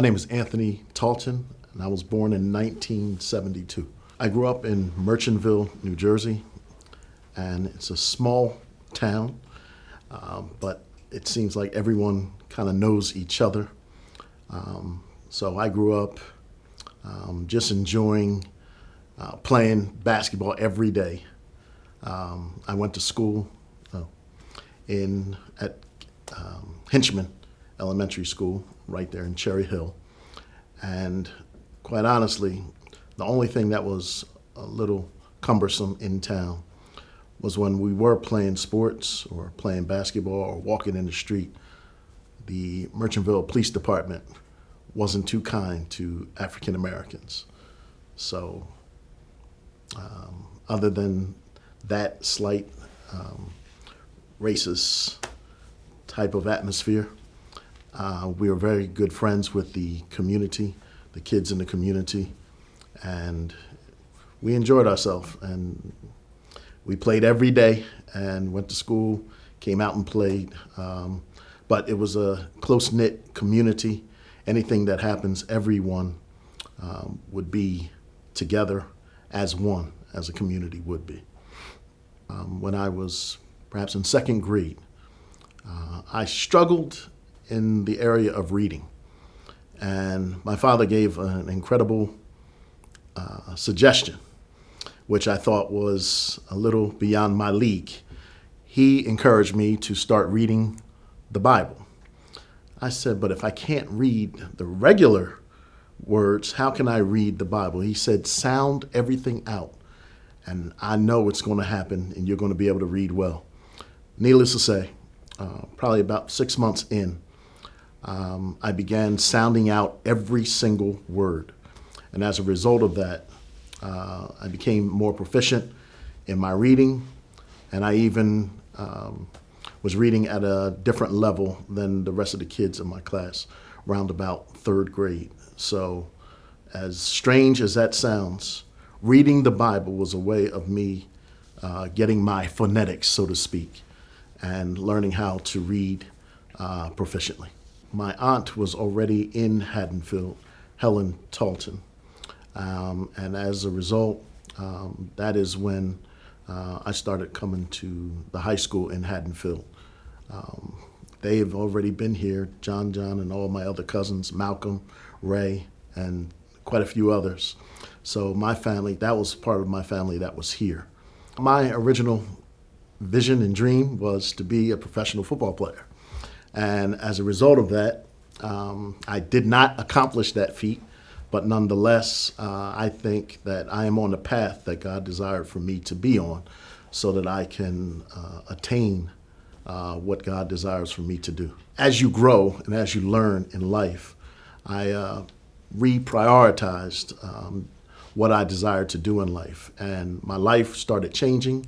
My name is Anthony Talton, and I was born in 1972. I grew up in Merchantville, New Jersey, and it's a small town, but it seems like everyone kind of knows each other. So I grew up just enjoying playing basketball every day. I went to school at Hinchman Elementary School, right there in Cherry Hill. And quite honestly, the only thing that was a little cumbersome in town was when we were playing sports or playing basketball or walking in the street, the Merchantville Police Department wasn't too kind to African Americans. So other than that slight racist type of atmosphere, we were very good friends with the community, the kids in the community, and we enjoyed ourselves. And we played every day and went to school, came out and played. But it was a close-knit community. Anything that happens, everyone would be together as one, as a community would be. When I was perhaps in second grade, I struggled in the area of reading. And my father gave an incredible suggestion, which I thought was a little beyond my league. He encouraged me to start reading the Bible. I said, but if I can't read the regular words, how can I read the Bible? He said, sound everything out, and I know it's going to happen, and you're going to be able to read well. Needless to say, probably about 6 months in, I began sounding out every single word. And as a result of that, I became more proficient in my reading, and I even was reading at a different level than the rest of the kids in my class, around about third grade. So as strange as that sounds, reading the Bible was a way of me getting my phonetics, so to speak, and learning how to read proficiently. My aunt was already in Haddonfield, Helen Talton. And as a result, that is when I started coming to the high school in Haddonfield. They have already been here, John, and all my other cousins, Malcolm, Ray, and quite a few others. So my family, that was part of my family that was here. My original vision and dream was to be a professional football player. And as a result of that, I did not accomplish that feat, but nonetheless, I think that I am on the path that God desired for me to be on so that I can attain what God desires for me to do. As you grow and as you learn in life, I reprioritized what I desired to do in life. And my life started changing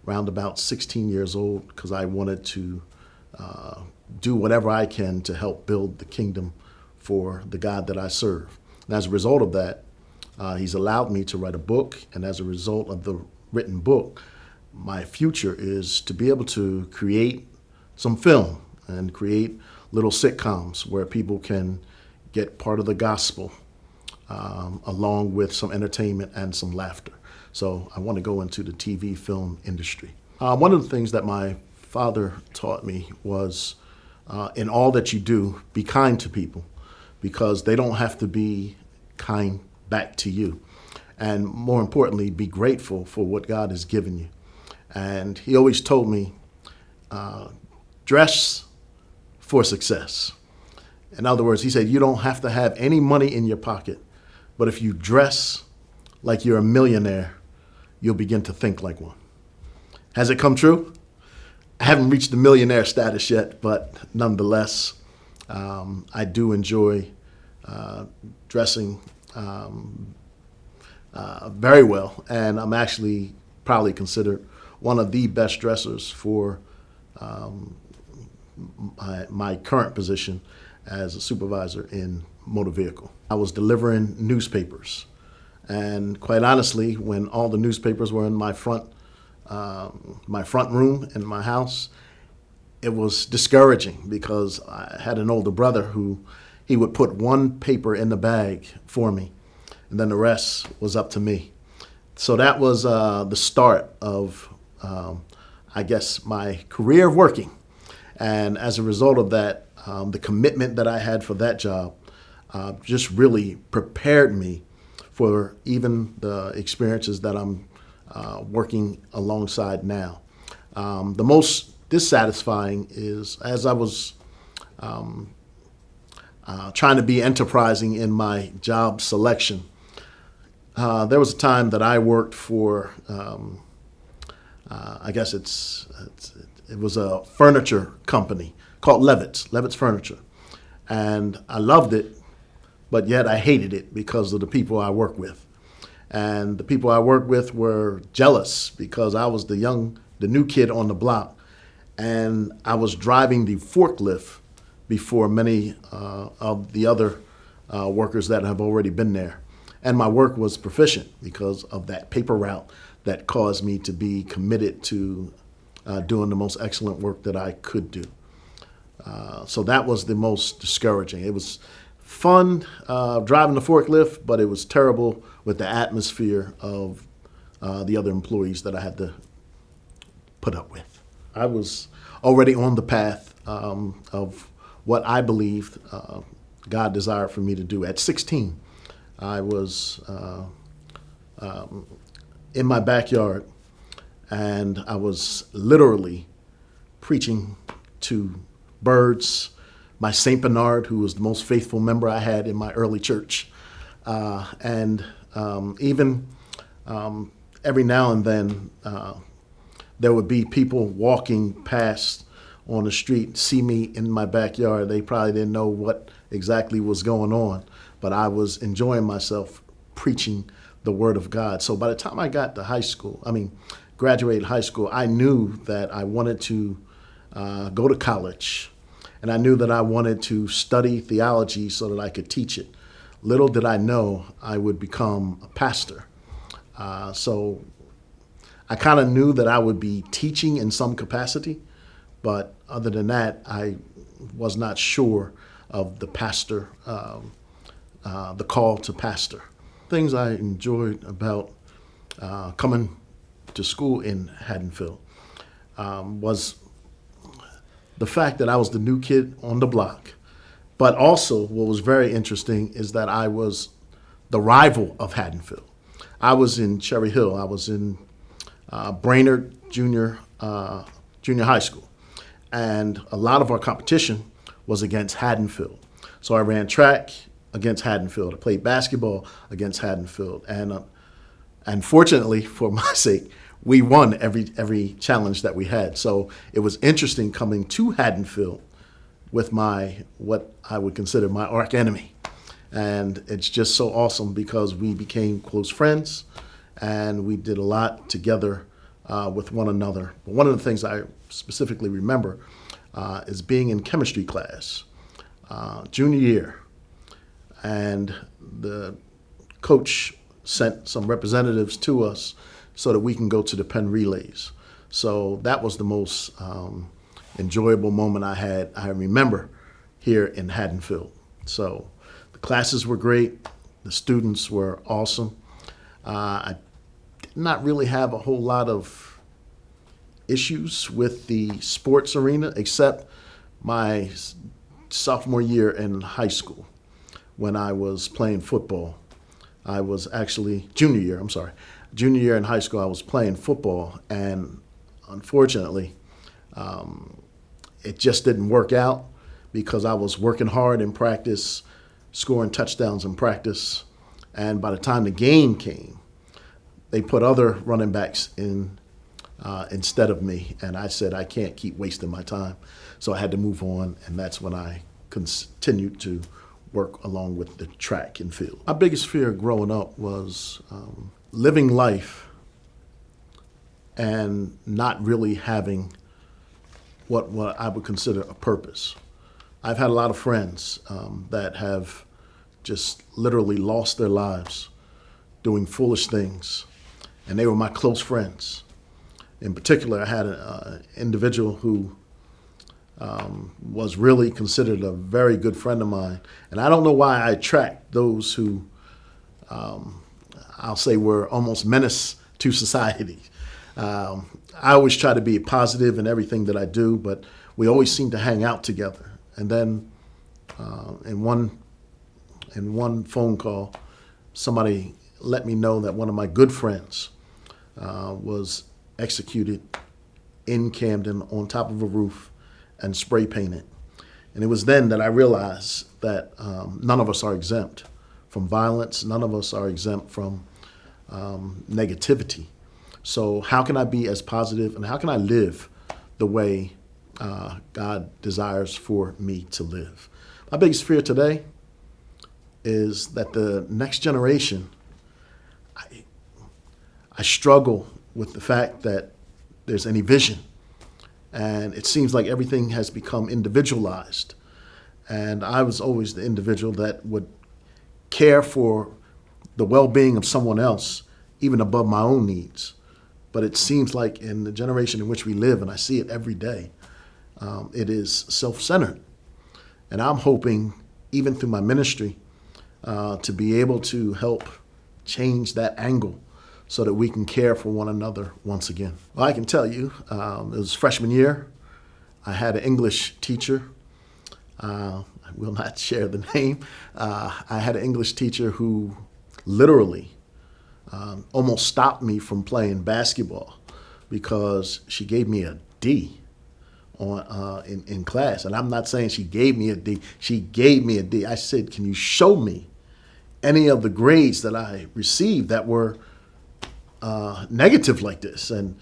around about 16 years old because I wanted to do whatever I can to help build the kingdom for the God that I serve. And as a result of that, he's allowed me to write a book. And as a result of the written book, my future is to be able to create some film and create little sitcoms where people can get part of the gospel along with some entertainment and some laughter. So I want to go into the TV film industry. One of the things that my father taught me was in all that you do, be kind to people, because they don't have to be kind back to you. And more importantly, be grateful for what God has given you. And he always told me, dress for success. In other words, he said, you don't have to have any money in your pocket, but if you dress like you're a millionaire, you'll begin to think like one. Has it come true? I haven't reached the millionaire status yet, but nonetheless, I do enjoy dressing very well, and I'm actually probably considered one of the best dressers for my current position as a supervisor in motor vehicle. I was delivering newspapers, and quite honestly, when all the newspapers were in my front room in my house, it was discouraging because I had an older brother who he would put one paper in the bag for me, and then the rest was up to me. So that was the start of, I guess, my career of working. And as a result of that, the commitment that I had for that job just really prepared me for even the experiences that I'm working alongside now. The most dissatisfying is as I was trying to be enterprising in my job selection, there was a time that I worked for, I guess it was a furniture company called Levitt's Furniture. And I loved it, but yet I hated it because of the people I worked with. And the people I worked with were jealous because I was the new kid on the block, and I was driving the forklift before many of the other workers that have already been there. And my work was proficient because of that paper route that caused me to be committed to doing the most excellent work that I could do. So that was the most discouraging. It was fun driving the forklift, but it was terrible with the atmosphere of the other employees that I had to put up with. I was already on the path of what I believed God desired for me to do. At 16, I was in my backyard, and I was literally preaching to birds. My Saint Bernard, who was the most faithful member I had in my early church, and even every now and then there would be people walking past on the street, see me in my backyard. They probably didn't know what exactly was going on, but I was enjoying myself preaching the Word of God. So by the time I got to graduated high school, I knew that I wanted to go to college, and I knew that I wanted to study theology so that I could teach it. Little did I know I would become a pastor. So I kind of knew that I would be teaching in some capacity, but other than that, I was not sure of the pastor, the call to pastor. Things I enjoyed about coming to school in Haddonfield was the fact that I was the new kid on the block. But also what was very interesting is that I was the rival of Haddonfield. I was in Cherry Hill. I was in Brainerd Junior High School. And a lot of our competition was against Haddonfield. So I ran track against Haddonfield. I played basketball against Haddonfield. And fortunately, for my sake, we won every challenge that we had. So it was interesting coming to Haddonfield with what I would consider my arch enemy. And it's just so awesome because we became close friends and we did a lot together with one another. But one of the things I specifically remember is being in chemistry class, junior year, and the coach sent some representatives to us so that we can go to the Penn relays. So that was the most enjoyable moment I remember here in Haddonfield. So the classes were great. The students were awesome. I did not really have a whole lot of issues with the sports arena except my sophomore year in high school when I was playing football. I was actually junior year in high school. I was playing football, and unfortunately, it just didn't work out because I was working hard in practice, scoring touchdowns in practice, and by the time the game came, they put other running backs in instead of me, and I said I can't keep wasting my time, so I had to move on, and that's when I continued to work along with the track and field. My biggest fear growing up was living life and not really having what I would consider a purpose. I've had a lot of friends that have just literally lost their lives doing foolish things, and they were my close friends. In particular, I had an individual who was really considered a very good friend of mine. And I don't know why I attract those who, I'll say, were almost menace to society. I always try to be positive in everything that I do, but we always seem to hang out together. And then in one phone call, somebody let me know that one of my good friends was executed in Camden on top of a roof and spray painted. And it was then that I realized that none of us are exempt from violence. None of us are exempt from negativity. So how can I be as positive and how can I live the way God desires for me to live? My biggest fear today is that the next generation, I struggle with the fact that there's any vision. And it seems like everything has become individualized. And I was always the individual that would care for the well-being of someone else, even above my own needs. But it seems like in the generation in which we live, and I see it every day, it is self-centered. And I'm hoping, even through my ministry, to be able to help change that angle so that we can care for one another once again. Well, I can tell you, it was freshman year. I had an English teacher. I will not share the name. I had an English teacher who literally almost stopped me from playing basketball because she gave me a D in class. And I'm not saying she gave me a D. She gave me a D. I said, can you show me any of the grades that I received that were negative like this? And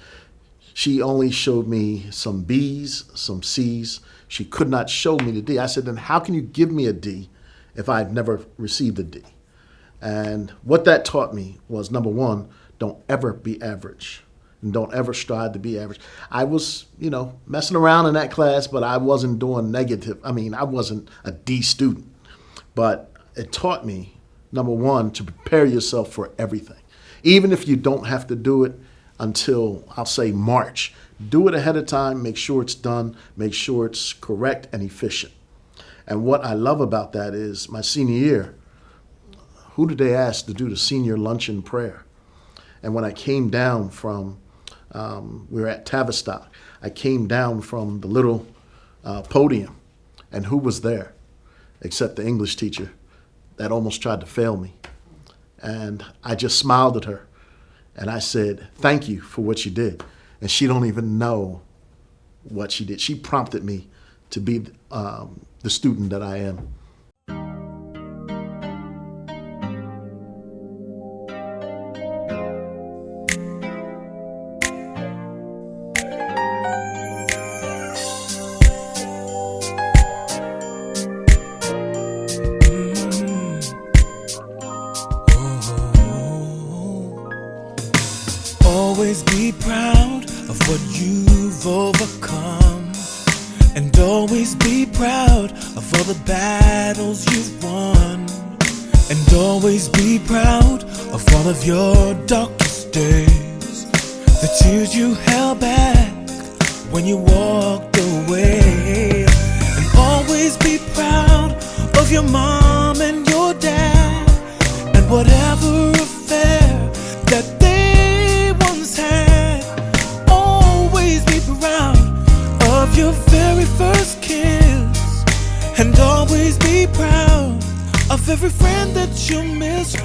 she only showed me some B's, some C's. She could not show me the D. I said, then how can you give me a D if I've never received a D? And what that taught me was, number one, don't ever be average. And don't ever strive to be average. I was, messing around in that class, but I wasn't doing negative. I mean, I wasn't a D student. But it taught me, number one, to prepare yourself for everything. Even if you don't have to do it until, I'll say, March. Do it ahead of time. Make sure it's done. Make sure it's correct and efficient. And what I love about that is my senior year, who did they ask to do the senior luncheon prayer? And when I came down from, we were at Tavistock, I came down from the little podium, and who was there except the English teacher that almost tried to fail me? And I just smiled at her, and I said, thank you for what you did. And she don't even know what she did. She prompted me to be the student that I am. Always be proud of what you've overcome, and always be proud of all the battles you've won, and always be proud of all of your darkest days, the tears you held back when you walked away, and always be proud of your mom and your dad, and whatever affair that they once had. Always be proud of your very first kiss, and always be proud of every friend that you miss.